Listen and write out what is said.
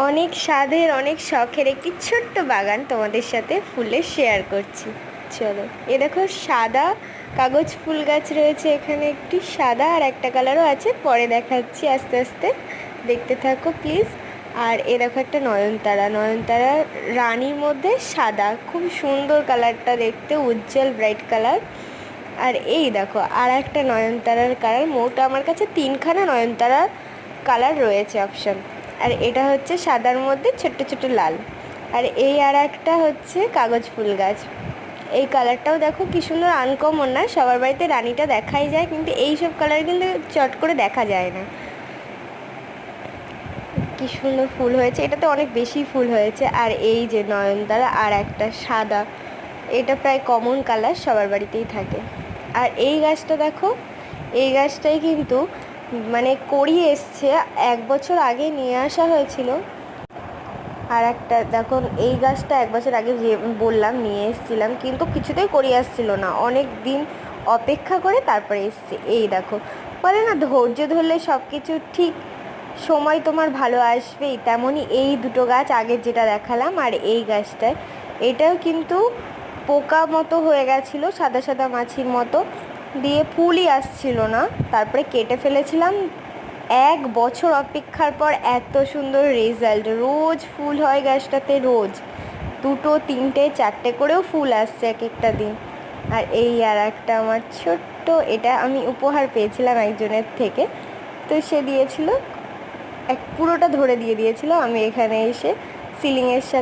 অনেক স্বাদের অনেক শখের একটি ছোট্ট বাগান তোমাদের সাথে ফুলের শেয়ার করছি। চলো, এ দেখো সাদা কাগজ ফুল গাছ রয়েছে এখানে, একটি সাদা আর একটা কালারও আছে, পরে দেখাচ্ছি আস্তে আস্তে, দেখতে থাকো প্লিজ। আর এ দেখো একটা নয়নতারা, নয়নতারা রানীর মধ্যে সাদা, খুব সুন্দর কালারটা দেখতে, উজ্জ্বল ব্রাইট কালার। আর এই দেখো আর একটা নয়নতারার কালার, মোট আমার কাছে তিনখানা নয়নতারার কালার রয়েছে অপশান। আর এটা হচ্ছে সাদার মধ্যে ছোট্ট ছোট্ট লাল। আর এই আর একটা হচ্ছে কাগজ ফুল গাছ, এই কালারটাও দেখো কি সুন্দর, আনকমন না? সবার বাড়িতে রানীটা দেখাই যায়, কিন্তু এই সব কালার কিন্তু চট করে দেখা যায় না। কি সুন্দর ফুল হয়েছে, এটাতে অনেক বেশি ফুল হয়েছে। আর এই যে নয়নতারা আর একটা সাদা, এটা প্রায় কমন কালার, সবার বাড়িতেই থাকে। আর এই গাছটা দেখো, এই গাছটাই কিন্তু মানে করিয়ে এসছে, 1 বছর আগে নিয়ে আসা হয়েছিল। আর একটা দেখো, এই গাছটা 1 বছর আগে যে বললাম নিয়ে এসেছিলাম, কিন্তু কিছুতেই করিয়ে আসছিল না, অনেক দিন অপেক্ষা করে তারপরে এসছে। এই দেখো, বলে না ধৈর্য ধরলে সব কিছু ঠিক সময় তোমার ভালো আসবেই, তেমনই এই দুটো গাছ আগের যেটা দেখালাম আর এই গাছটায়, এটাও কিন্তু পোকা মতো হয়ে গেছিলো, সাদা সাদা মাছির মতো, দিয়ে ফুলই আসছিল না, তারপরে কেটে ফেলেছিলাম। 1 বছর অপেক্ষার পর এত সুন্দর রেজাল্ট, রোজ ফুল হয় গাছটাতে, রোজ 2, 3, 4 করেও ফুল আসছে এক একটা দিন। আর এই আর একটা আমার ছোট্ট, এটা আমি উপহার পেয়েছিলাম একজনের থেকে, তো সে দিয়েছিল, পুরোটা ধরে দিয়ে দিয়েছিল, আমি এখানে এসে সিলিংয়ের সাথে